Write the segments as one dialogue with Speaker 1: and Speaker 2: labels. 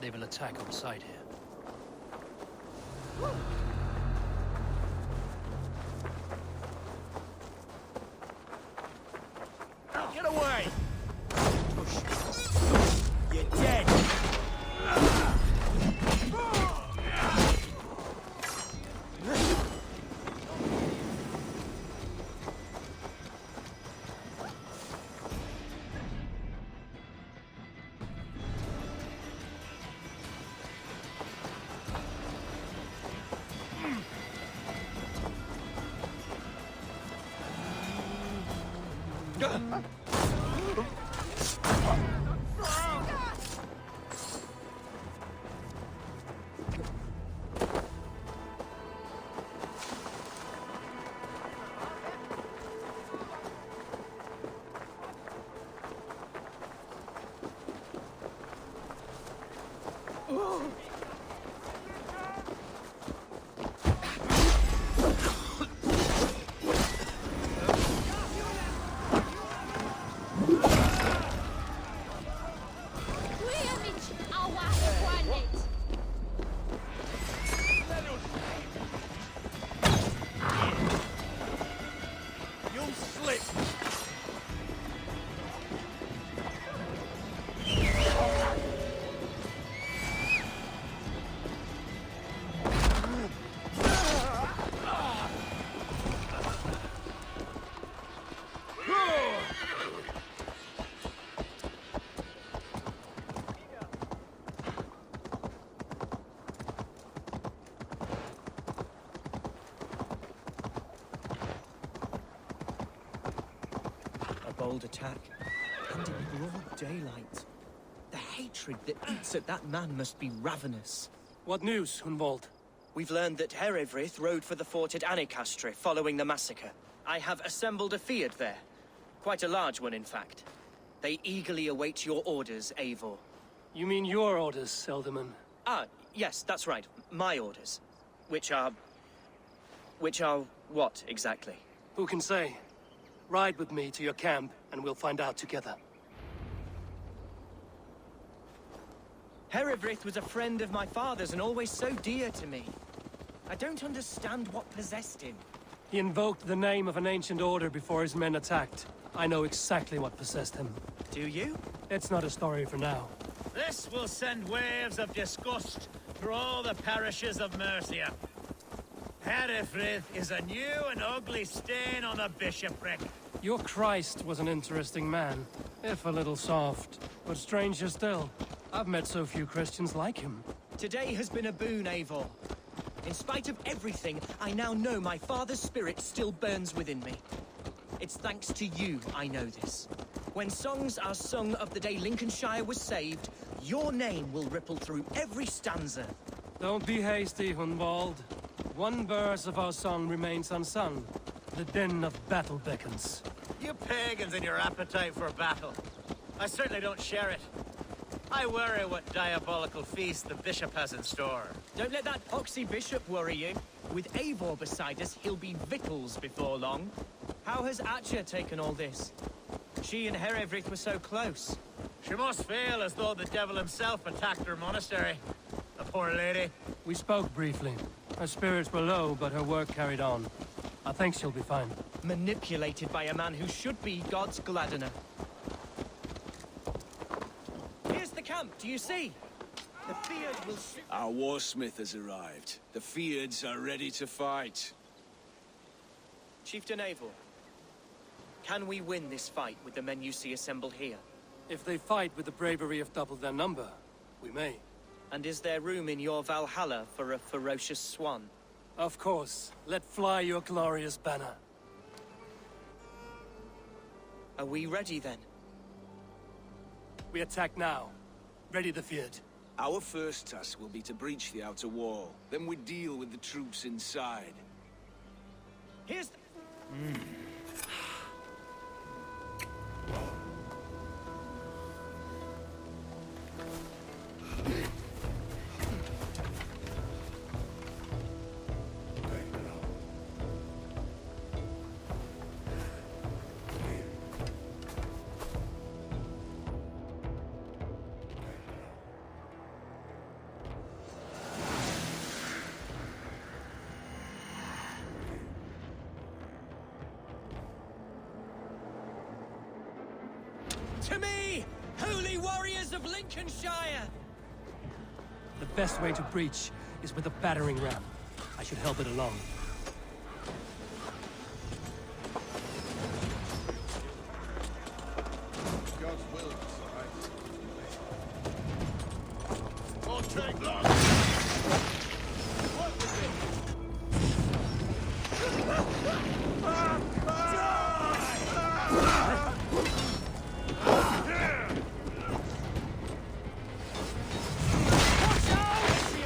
Speaker 1: They will attack on sight here.
Speaker 2: Get away! You're dead!
Speaker 3: Bold attack, and in broad daylight. The hatred that eats at that man must be ravenous.
Speaker 1: What news, Hunwald?
Speaker 3: We've learned that Herewrith rode for the fort at Annikastre following the massacre. I have assembled a field there. Quite a large one, in fact. They eagerly await your orders, Eivor.
Speaker 1: You mean your orders, elderman?
Speaker 3: Ah, yes, that's right. My orders. Which are what, exactly?
Speaker 1: Who can say? Ride with me to your camp, and we'll find out together.
Speaker 3: Herewrith was a friend of my father's and always so dear to me. I don't understand what possessed him.
Speaker 1: He invoked the name of an ancient order before his men attacked. I know exactly what possessed him.
Speaker 3: Do you?
Speaker 1: It's not a story for now.
Speaker 2: This will send waves of disgust through all the parishes of Mercia. Herewrith is a new and ugly stain on the bishopric.
Speaker 1: Your Christ was an interesting man, if a little soft. But stranger still, I've met so few Christians like him.
Speaker 3: Today has been a boon, Eivor. In spite of everything, I now know my father's spirit still burns within me. It's thanks to you I know this. When songs are sung of the day Lincolnshire was saved, your name will ripple through every stanza.
Speaker 1: Don't be hasty, Hunwald. One verse of our song remains unsung. The din of battle beckons.
Speaker 2: You pagans and your appetite for battle. I certainly don't share it. I worry what diabolical feast the bishop has in store.
Speaker 3: Don't let that poxy bishop worry you. With Eivor beside us, he'll be victuals before long. How has Atcha taken all this? She and Herewrith were so close.
Speaker 2: She must feel as though the devil himself attacked her monastery. The poor lady.
Speaker 1: We spoke briefly. Her spirits were low, but her work carried on. I think she'll be fine.
Speaker 3: Manipulated by a man who should be God's gladdener. Here's the camp, do you see? The Fyrd will...
Speaker 4: Our warsmith has arrived. The Fyrds are ready to fight.
Speaker 3: Chieftain Eivor, can we win this fight with the men you see assembled here?
Speaker 1: If they fight with the bravery of double their number, we may.
Speaker 3: And is there room in your Valhalla for a ferocious swan?
Speaker 1: Of course. Let fly your glorious banner.
Speaker 3: Are we ready then?
Speaker 1: We attack now. Ready the field.
Speaker 4: Our first task will be to breach the outer wall. Then we deal with the troops inside.
Speaker 3: Here's the... To me, holy warriors of Lincolnshire!
Speaker 1: The best way to breach is with a battering ram. I should help it along.
Speaker 5: God's will is right.
Speaker 2: Won't take long.
Speaker 5: What was it?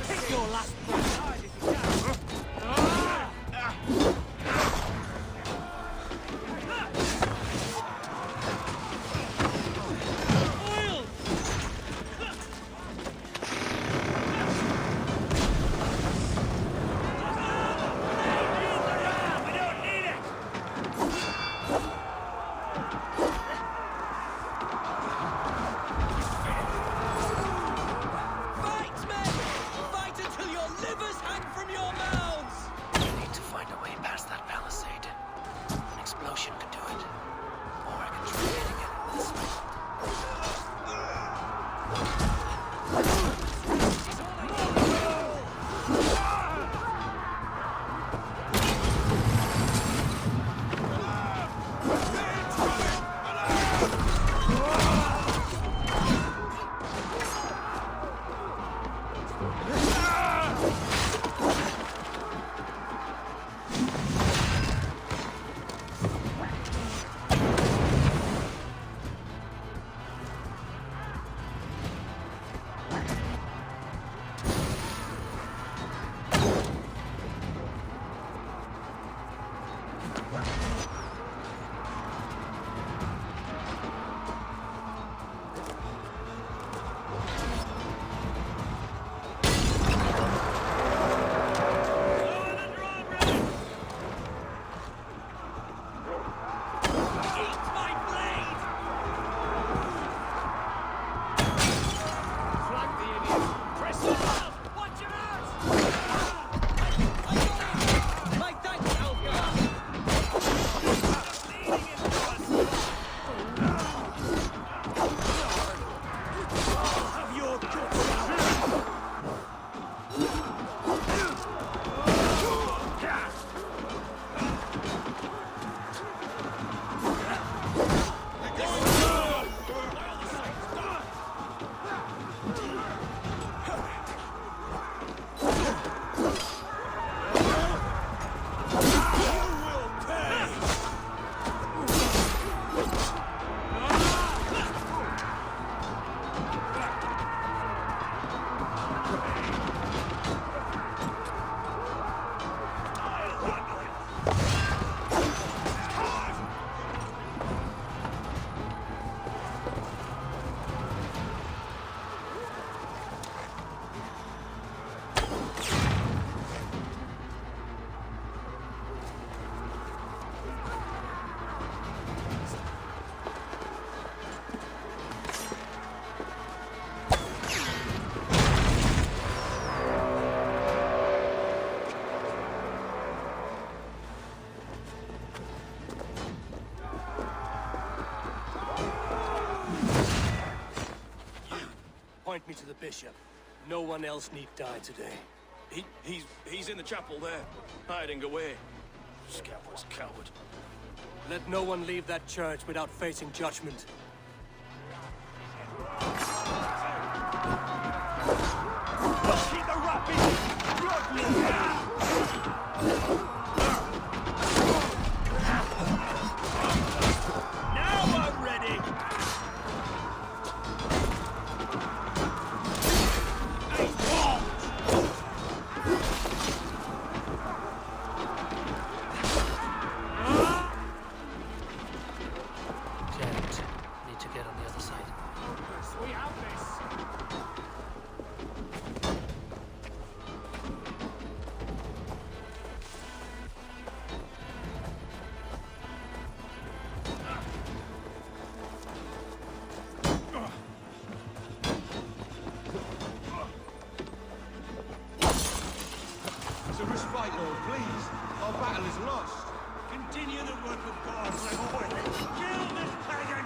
Speaker 1: Take your last breath.
Speaker 3: Fight, men! Fight until your livers hang from your mouths!
Speaker 6: I need to find a way past that palisade. An explosion could do it. Or I could try hitting it with a sword.
Speaker 3: Eat my blade!
Speaker 2: Flank the idiot. Press him up.
Speaker 3: Watch him out! I got it! My thanks, Algar!
Speaker 2: Have your guts.
Speaker 1: Point me to the bishop. No one else need die today.
Speaker 5: He's in the chapel there, hiding away.
Speaker 1: Scabrous coward. Let no one leave that church without facing judgment.
Speaker 7: White Lord, please. Our battle is lost.
Speaker 2: Continue the work of God, my boy. Kill this pagan!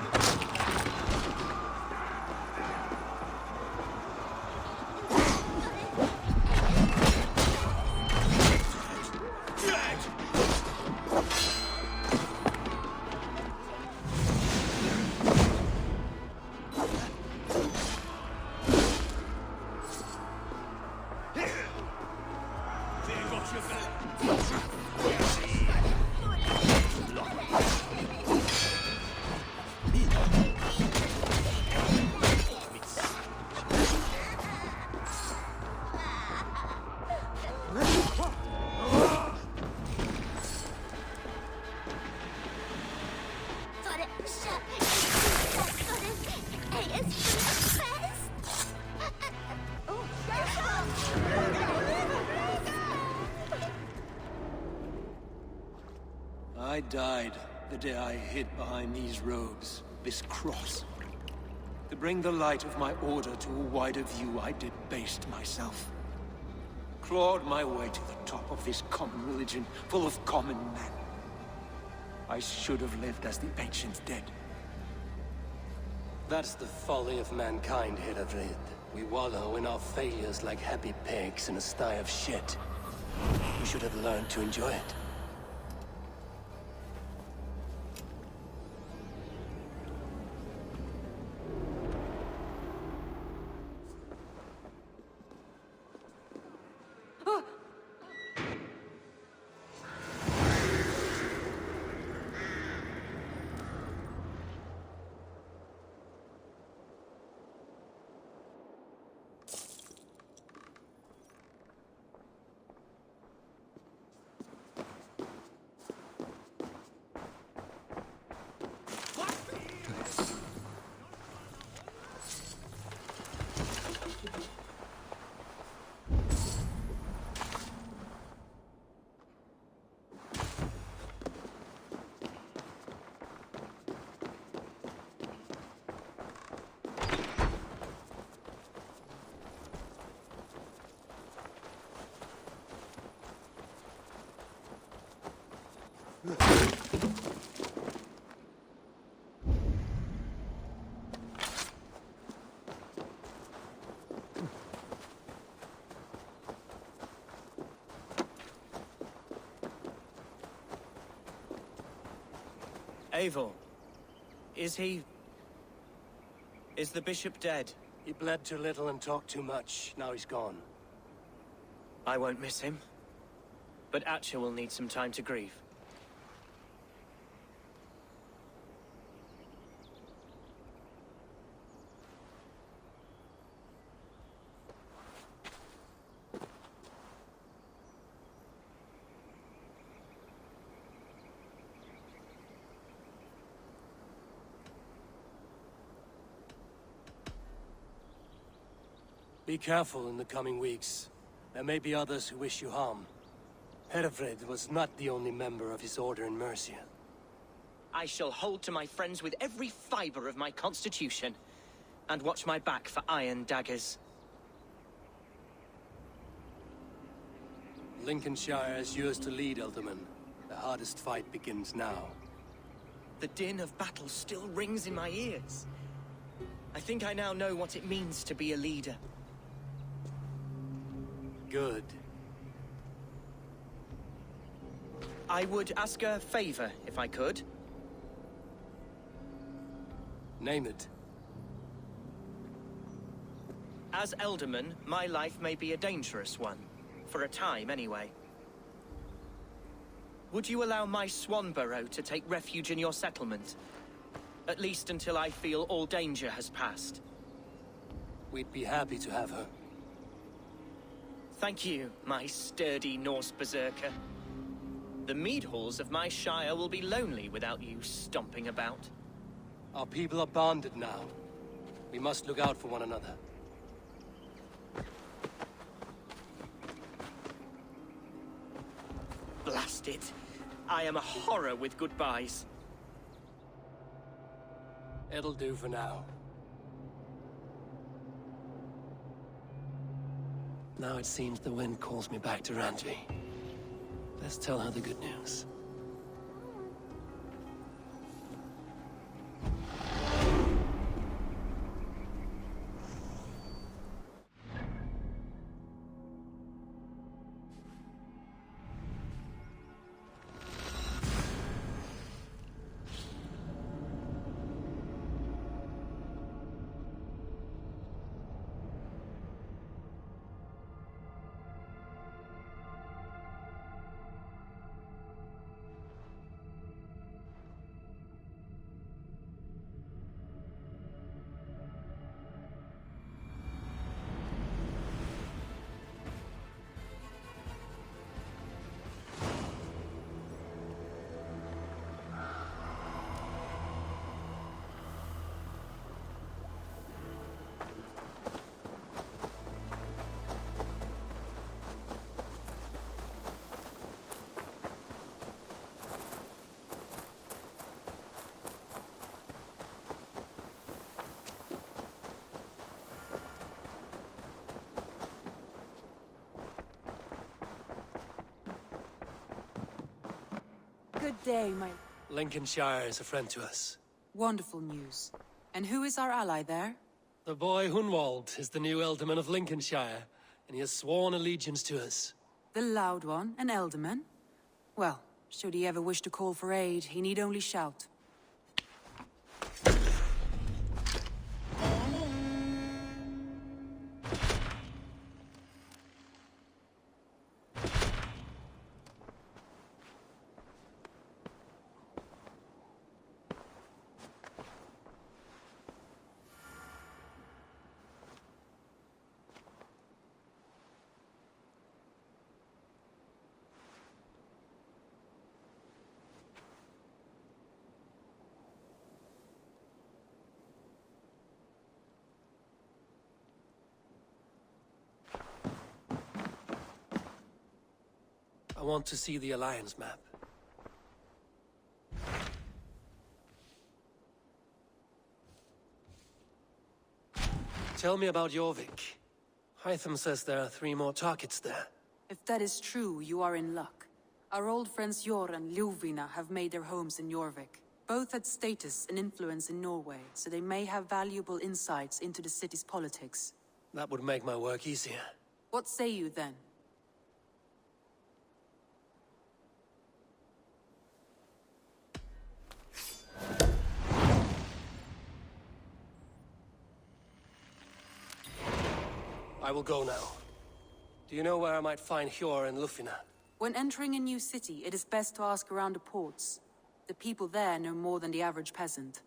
Speaker 8: I died the day I hid behind these robes, this cross. To bring the light of my order to a wider view, I debased myself. Clawed my way to the top of this common religion, full of common men. I should have lived as the ancient dead.
Speaker 1: That's the folly of mankind, Hedavrid. We wallow in our failures like happy pigs in a sty of shit. We should have learned to enjoy it.
Speaker 3: Eivor, is the bishop dead?
Speaker 1: He bled too little and talked too much. Now he's gone.
Speaker 3: I won't miss him. But Atcha will need some time to grieve.
Speaker 1: Be careful in the coming weeks. There may be others who wish you harm. Herefrid was not the only member of his order in Mercia.
Speaker 3: I shall hold to my friends with every fiber of my constitution, and watch my back for iron daggers.
Speaker 1: Lincolnshire is yours to lead, elderman. The hardest fight begins now.
Speaker 3: The din of battle still rings in my ears. I think I now know what it means to be a leader.
Speaker 1: Good.
Speaker 3: I would ask a favor, if I could.
Speaker 1: Name it.
Speaker 3: As elderman, my life may be a dangerous one. For a time, anyway. Would you allow my Swanborough to take refuge in your settlement? At least until I feel all danger has passed.
Speaker 1: We'd be happy to have her.
Speaker 3: Thank you, my sturdy Norse berserker. The mead halls of my shire will be lonely without you stomping about.
Speaker 1: Our people are bonded now. We must look out for one another.
Speaker 3: Blast it. I am a horror with goodbyes.
Speaker 1: It'll do for now. Now it seems the wind calls me back to Randvi. Let's tell her the good news.
Speaker 9: Good day, my...
Speaker 1: Lincolnshire is a friend to us.
Speaker 9: Wonderful news. And who is our ally there?
Speaker 1: The boy Hunwald is the new elderman of Lincolnshire, and he has sworn allegiance to us.
Speaker 9: The loud one, an elderman? Well, should he ever wish to call for aid, he need only shout.
Speaker 1: I want to see the Alliance map. Tell me about Jorvik. Hytham says there are 3 more targets there.
Speaker 9: If that is true, you are in luck. Our old friends Jor and Ljuvina have made their homes in Jorvik. Both had status and influence in Norway, so they may have valuable insights into the city's politics.
Speaker 1: That would make my work easier.
Speaker 9: What say you then?
Speaker 1: I will go now. Do you know where I might find Hjor and Lufina?
Speaker 9: When entering a new city, it is best to ask around the ports. The people there know more than the average peasant.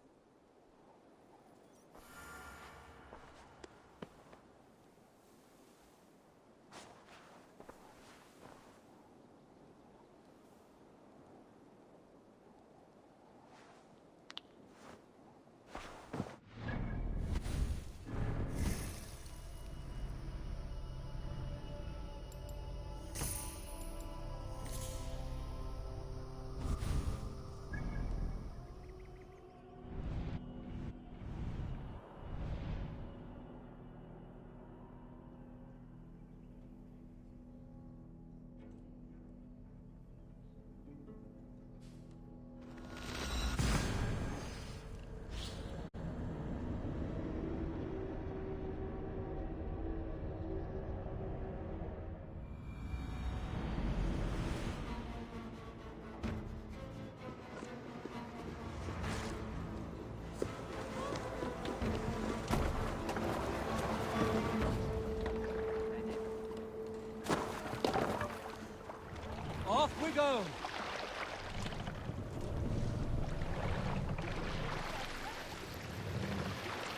Speaker 3: Off we go!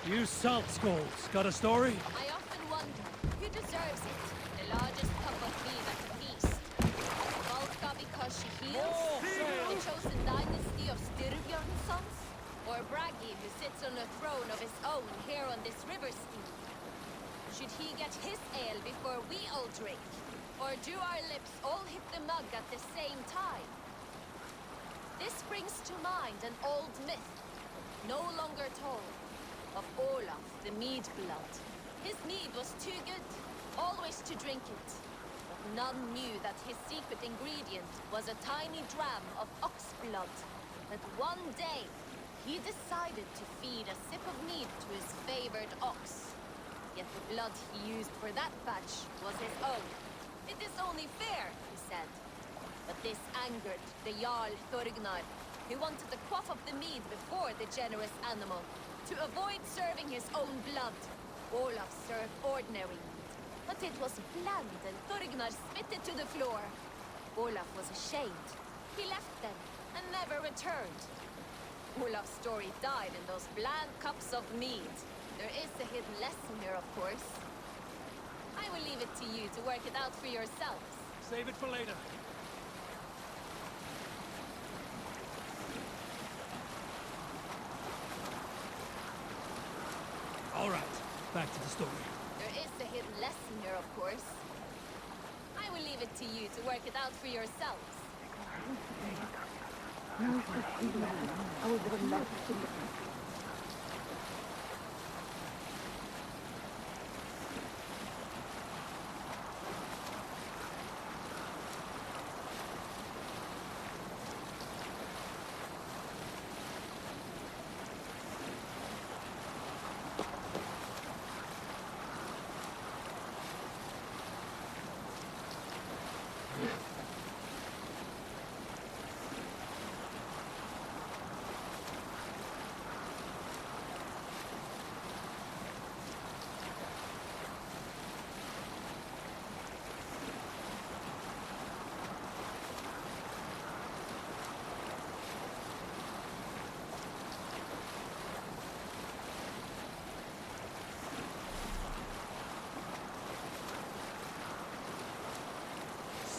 Speaker 3: You salt skulls, got a story?
Speaker 10: I often wonder, who deserves it? The largest cup of mead at a feast? Volka because she heals? The chosen dynasty of Styrbjorn's sons? Or Bragi who sits on a throne of his own here on this river steep? Should he get his ale before we all drink? Or do our lips all hit the mug at the same time? This brings to mind an old myth, no longer told, of Olaf, the mead blood. His mead was too good, always to drink it. none knew that his secret ingredient was a tiny dram of ox blood. That one day, he decided to feed a sip of mead to his favored ox. Yet the blood he used for that batch was his own. It is only fair, he said. But this angered the Jarl Thorgnar, who wanted the quaff of the mead before the generous animal. To avoid serving his own blood, Olaf served ordinary mead. But it was bland and Thorgnar spit it to the floor. Olaf was ashamed. He left then and never returned. Olaf's story died in those bland cups of mead. There is a hidden lesson here, of course. I will leave it to you to work it out for yourselves.
Speaker 2: Save it for later.
Speaker 11: All right, back to the story.
Speaker 10: There is a hidden lesson here, of course. I will leave it to you to work it out for yourselves.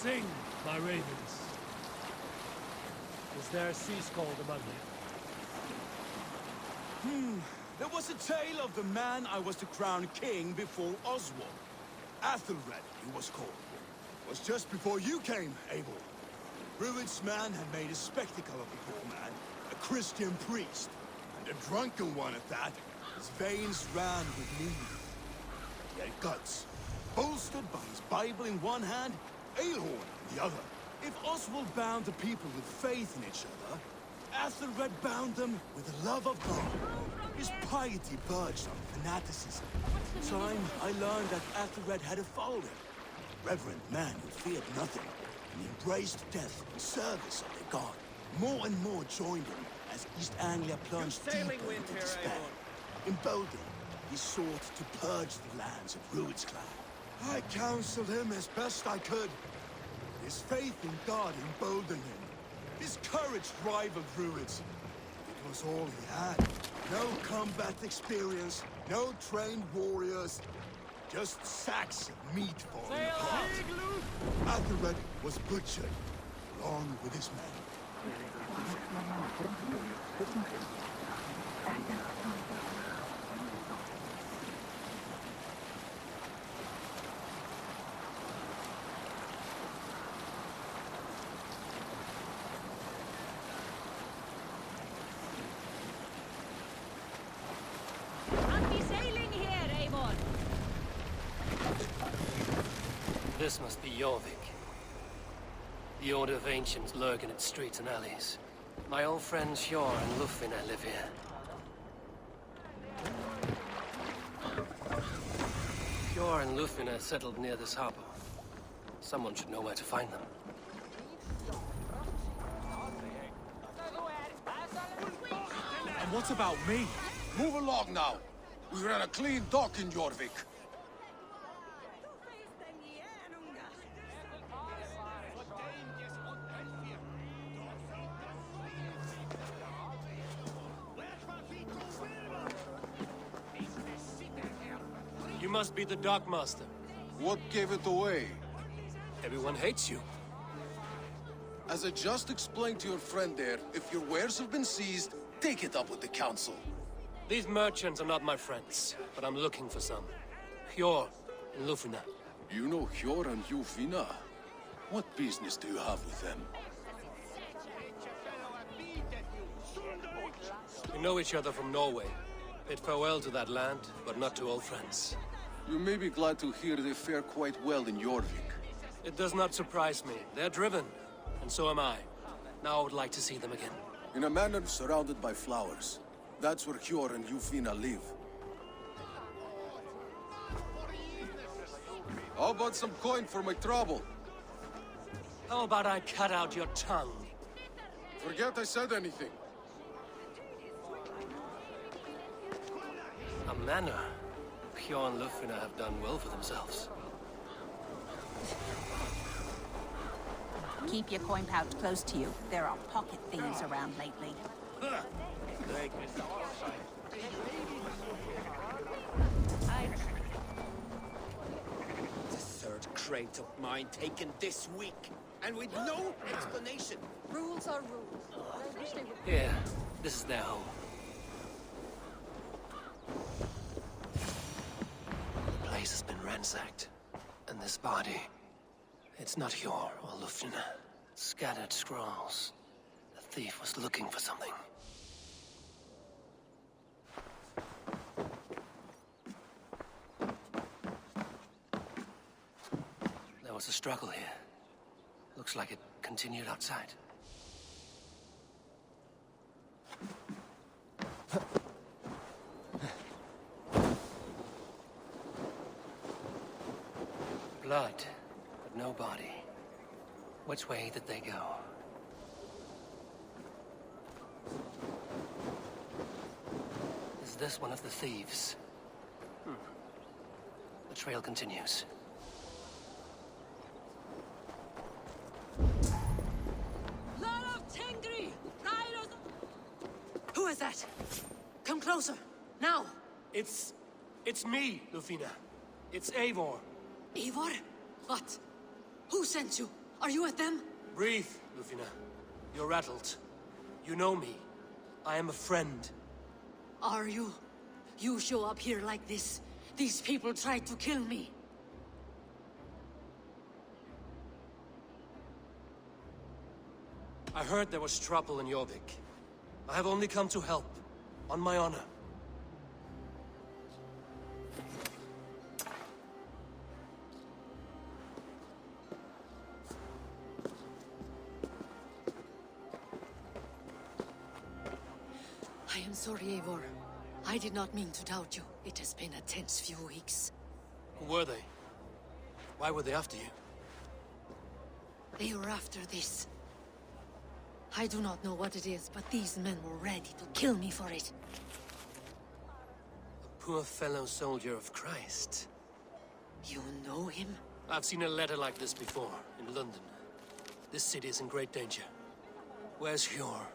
Speaker 11: Sing, my ravens. Is there a sea scald among you?
Speaker 7: There was a tale of the man I was to crown king before Oswald. Athelred, he was called. It was just before you came, Abel. Rued's man had made a spectacle of the poor man, a Christian priest, and a drunken one at that. His veins ran with mead. He had guts, bolstered by his Bible in one hand, Aelhorn in the other. If Oswald bound the people with faith in each other, Athelred bound them with the love of God. His piety verged on fanaticism. In time, I learned that Athelred had a following. Reverend man who feared nothing, and embraced death in service of their God. More and more joined him as East Anglia plunged deeper into despair. Emboldened, he sought to purge the lands of Rued's clan. I counseled him as best I could. His faith in God emboldened him. His courage rivaled Rued's. It was all he had. No combat experience, no trained warriors, just sacks of meat falling apart. Athelred was butchered, along with his men.
Speaker 1: This must be Jorvik. The Order of Ancients lurk in its streets and alleys. My old friends Hjor and Lufvina live here. Hjor and Lufvina settled near this harbor. Someone should know where to find them.
Speaker 7: And what about me?
Speaker 12: Move along now. We ran a clean dock in Jorvik.
Speaker 1: You must be the Dockmaster.
Speaker 12: What gave it away?
Speaker 1: Everyone hates you.
Speaker 12: As I just explained to your friend there, if your wares have been seized, take it up with the council.
Speaker 1: These merchants are not my friends, but I'm looking for some. Hjor and Lufvina.
Speaker 12: You know Hjor and Lufvina? What business do you have with them?
Speaker 1: We know each other from Norway. Bid farewell to that land, but not to old friends.
Speaker 12: You may be glad to hear they fare quite well in Jorvik.
Speaker 1: It does not surprise me. They're driven, and so am I. Now I would like to see them again.
Speaker 12: In a manor surrounded by flowers. That's where Hjor and Yufina live. How about some coin for my trouble?
Speaker 1: How about I cut out your tongue?
Speaker 12: Forget I said anything.
Speaker 1: A manor. Hjor and Lufina have done well for themselves.
Speaker 13: Keep your coin pouch close to you. There are pocket thieves around lately.
Speaker 4: The third crate of mine taken this week, and with no explanation.
Speaker 10: Rules are rules. I wish they would...
Speaker 1: Here, this is their home. The place has been ransacked. And this body... It's not Hjor or Lufina. Scattered scrolls. The thief was looking for something. There was a struggle here. Looks like it continued outside. Blood, but no body. Which way did they go? Is this one of the thieves? The trail continues.
Speaker 9: Who is that? Come closer, now!
Speaker 1: It's me, Lufina. It's Eivor.
Speaker 9: Eivor? What? Who sent you? Are you with them?
Speaker 1: Breathe, Lufina. You're rattled. You know me. I am a friend.
Speaker 9: Are you? You show up here like this. These people tried to kill me.
Speaker 1: I heard there was trouble in Jorvik. I have only come to help. On my honor.
Speaker 9: I am sorry, Eivor. I did not mean to doubt you. It has been a tense few weeks.
Speaker 1: Who were they? Why were they after you?
Speaker 9: They were after this. I do not know what it is, but these men were ready to kill me for it.
Speaker 1: A poor fellow soldier of Christ.
Speaker 9: You know him?
Speaker 1: I've seen a letter like this before, in London. This city is in great danger. Where's Hjor?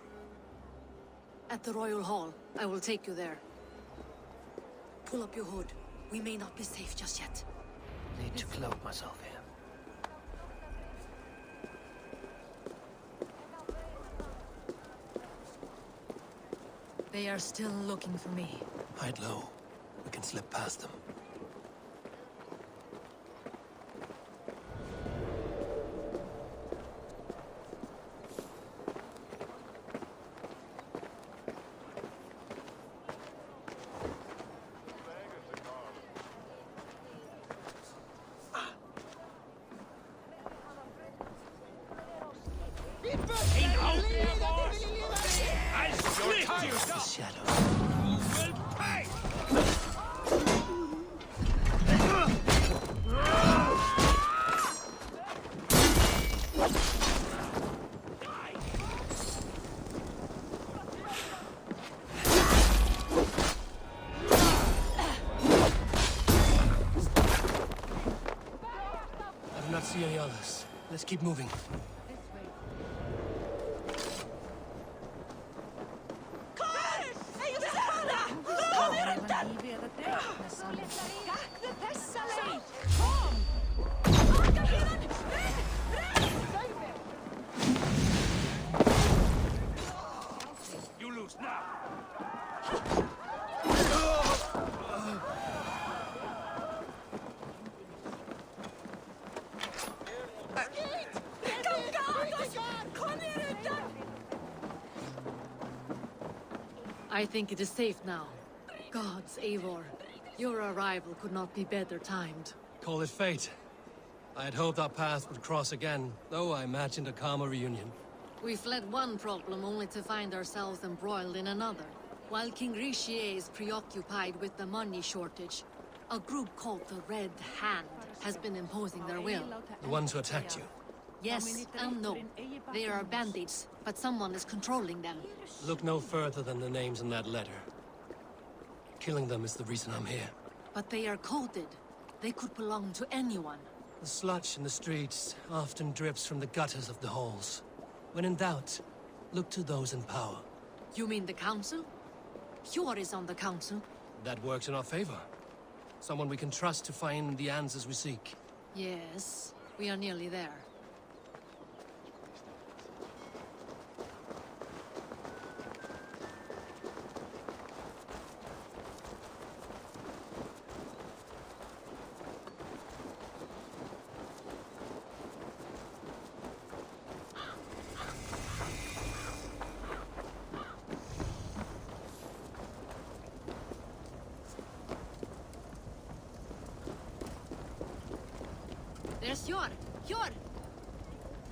Speaker 9: At the Royal Hall. I will take you there. Pull up your hood. We may not be safe just yet.
Speaker 1: Need to cloak myself here.
Speaker 9: They are still looking for me.
Speaker 1: Hide low. We can slip past them. The shadow. I do not see any others. Let's keep moving.
Speaker 2: You lose now.
Speaker 9: I think it is safe now. Gods, Eivor. Your arrival could not be better timed.
Speaker 1: Call it fate. I had hoped our paths would cross again, though I imagined a calmer reunion.
Speaker 14: We fled one problem only to find ourselves embroiled in another. While King Richier is preoccupied with the money shortage, a group called the Red Hand has been imposing their will.
Speaker 1: The ones who attacked you?
Speaker 14: Yes and no. They are bandits, but someone is controlling them.
Speaker 1: Look no further than the names in that letter. Killing them is the reason I'm here.
Speaker 14: But they are coded. They could belong to anyone.
Speaker 1: The sludge in the streets often drips from the gutters of the halls. When in doubt, look to those in power.
Speaker 14: You mean the council? Hjor is on the council.
Speaker 1: That works in our favor. Someone we can trust to find the answers we seek.
Speaker 14: Yes, we are nearly there. There's Hjor! Hjor!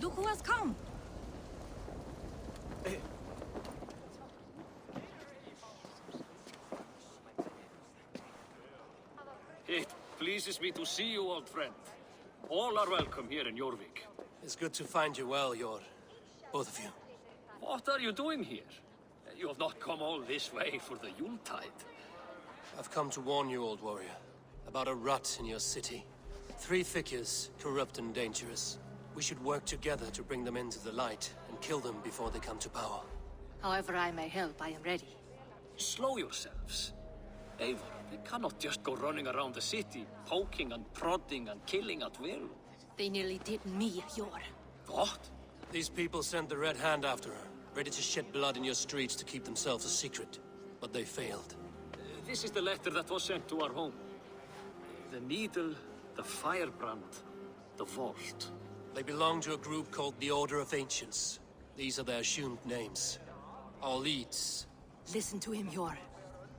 Speaker 14: Look who has come!
Speaker 15: It pleases me to see you, old friend. All are welcome here in Jorvik.
Speaker 1: It's good to find you well, Hjor. Both of you.
Speaker 15: What are you doing here? You have not come all this way for the Yuletide.
Speaker 1: I've come to warn you, old warrior, about a rot in your city. 3 figures, corrupt and dangerous. We should work together to bring them into the light and kill them before they come to power.
Speaker 14: However I may help, I am ready.
Speaker 15: Slow yourselves. Eivor, they cannot just go running around the city, poking and prodding and killing at will.
Speaker 14: They nearly did me, Hjor.
Speaker 15: What?
Speaker 1: These people sent the Red Hand after her, ready to shed blood in your streets to keep themselves a secret. But they failed.
Speaker 15: This is the letter that was sent to our home. The needle, the firebrand, the vault.
Speaker 1: They belong to a group called the Order of Ancients. These are their assumed names. Our leads.
Speaker 14: Listen to him, Hjor.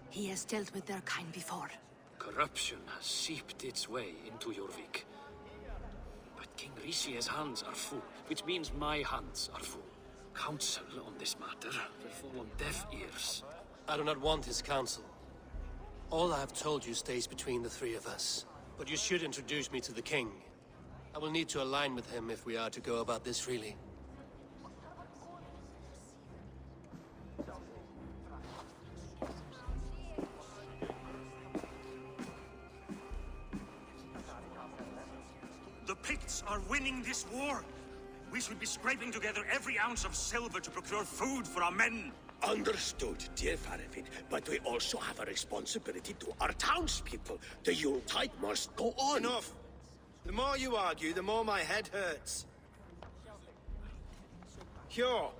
Speaker 14: He has dealt with their kind before.
Speaker 15: Corruption has seeped its way into Jorvik. But King Richier's hands are full, which means my hands are full. Counsel on this matter will fall on deaf ears.
Speaker 1: I do not want his counsel. All I have told you stays between the 3 of us. But you should introduce me to the king. I will need to align with him if we are to go about this freely.
Speaker 16: The Picts are winning this war. We should be scraping together every ounce of silver to procure food for our men.
Speaker 17: Understood, dear Faravin, but we also have a responsibility to our townspeople. The Yuletide must go on.
Speaker 18: Enough! The more you argue, the more my head hurts. Hjor,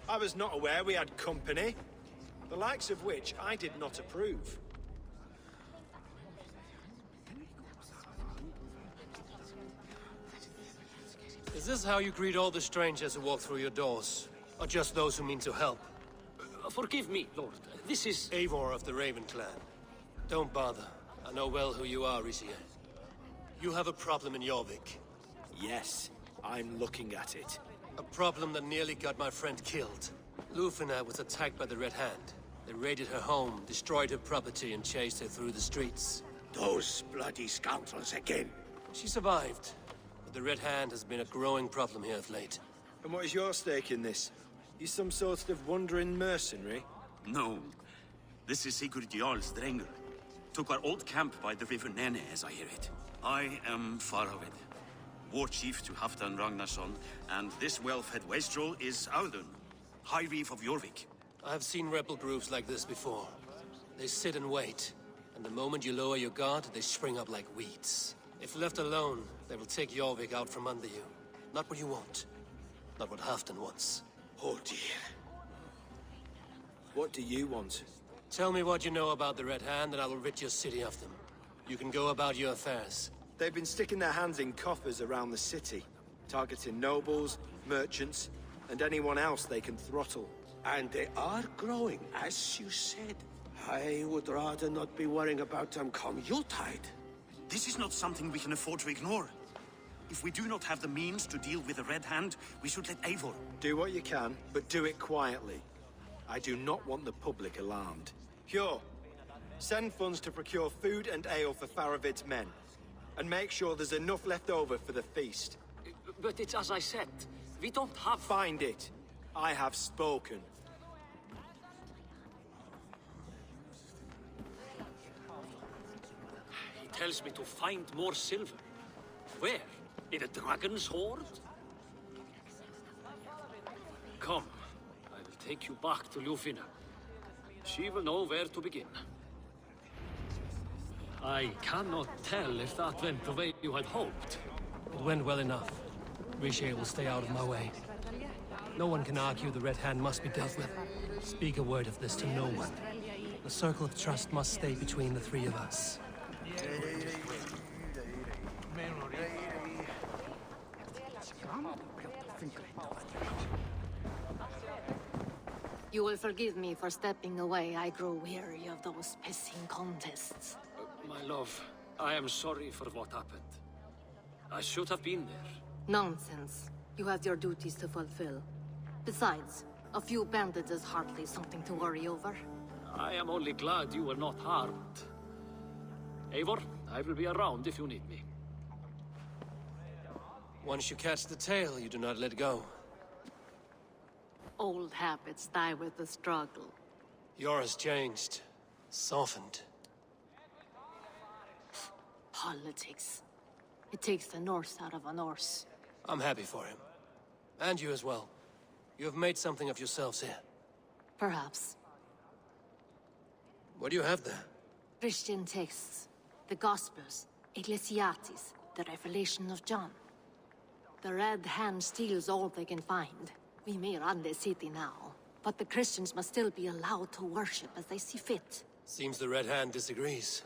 Speaker 18: I was not aware we had company, the likes of which I did not approve.
Speaker 1: Is this how you greet all the strangers who walk through your doors? Or just those who mean to help?
Speaker 15: Forgive me, Lord. This is...
Speaker 1: Eivor of the Raven Clan. Don't bother. I know well who you are, Rizier. You have a problem in Jorvik.
Speaker 18: Yes, I'm looking at it.
Speaker 1: A problem that nearly got my friend killed. Lufina was attacked by the Red Hand. They raided her home, destroyed her property, and chased her through the streets.
Speaker 17: Those bloody scoundrels again.
Speaker 1: She survived, but the Red Hand has been a growing problem here of late.
Speaker 18: And what is your stake in this? You some sort of wandering mercenary?
Speaker 16: No. This is Sigurd Jarl's Drenger. Took our old camp by the river Nene, as I hear it. I am Faravin, war chief to Halfdan Ragnarsson, and this well-fed wastrel is Audun, High Reef of Jorvik.
Speaker 1: I have seen rebel groups like this before. They sit and wait, and the moment you lower your guard, they spring up like weeds. If left alone, they will take Jorvik out from under you. Not what you want. Not what Halfdan wants.
Speaker 17: Oh dear.
Speaker 18: What do you want?
Speaker 1: Tell me what you know about the Red Hand, and I will rid your city of them. You can go about your affairs.
Speaker 18: They've been sticking their hands in coffers around the city, targeting nobles, merchants, and anyone else they can throttle.
Speaker 17: And they are growing, as you said. I would rather not be worrying about them come Yuletide.
Speaker 16: This is not something we can afford to ignore. If we do not have the means to deal with the Red Hand, we should let Eivor.
Speaker 18: Do what you can, but do it quietly. I do not want the public alarmed. Hjor, send funds to procure food and ale for Faravid's men. And make sure there's enough left over for the feast.
Speaker 15: But it's as I said. We don't have...
Speaker 18: Find it. I have spoken.
Speaker 15: He tells me to find more silver. Where? In a dragon's hoard? Come. I will take you back to Ljufina. She will know where to begin. I cannot tell if that went the way you had hoped.
Speaker 1: It went well enough. Riche will stay out of my way. No one can argue the Red Hand must be dealt with. Speak a word of this to no one. The circle of trust must stay between the three of us.
Speaker 14: You will forgive me for stepping away. I grow weary of those pissing contests.
Speaker 15: My love, I am sorry for what happened. I should have been there.
Speaker 14: Nonsense. You have your duties to fulfill. Besides, a few bandits is hardly something to worry over.
Speaker 15: I am only glad you were not harmed. Eivor, I will be around if you need me.
Speaker 1: Once you catch the tail, you do not let go.
Speaker 14: Old habits die with the struggle.
Speaker 1: Yours changed. Softened.
Speaker 14: Politics. It takes the Norse out of a Norse.
Speaker 1: I'm happy for him. And you as well. You have made something of yourselves here.
Speaker 14: Perhaps.
Speaker 1: What do you have there?
Speaker 14: Christian texts. The Gospels. Ecclesiastes. The Revelation of John. The Red Hand steals all they can find. We may run the city now, but the Christians must still be allowed to worship as they see fit.
Speaker 1: Seems the Red Hand disagrees.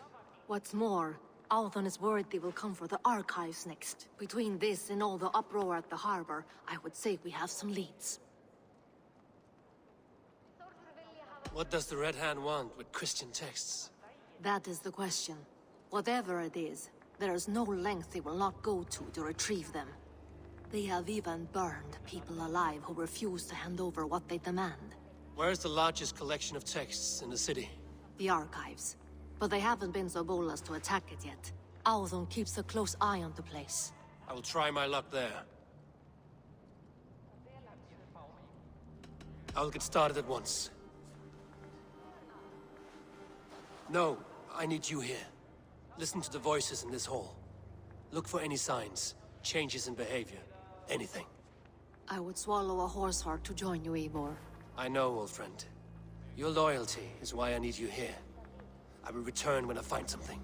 Speaker 14: What's more, Althon is worried they will come for the archives next. Between this and all the uproar at the harbor, I would say we have some leads.
Speaker 1: What does the Red Hand want with Christian texts?
Speaker 14: That is the question. Whatever it is, there is no length they will not go to retrieve them. They have even burned people alive who refuse to hand over what they demand.
Speaker 1: Where's the largest collection of texts in the city?
Speaker 14: The archives. But they haven't been so bold as to attack it yet. Althon keeps a close eye on the place.
Speaker 1: I will try my luck there. I will get started at once. No, I need you here. Listen to the voices in this hall. Look for any signs, changes in behavior, anything.
Speaker 14: I would swallow a horse heart to join you, Eivor.
Speaker 1: I know, old friend. Your loyalty is why I need you here. I will return when I find something.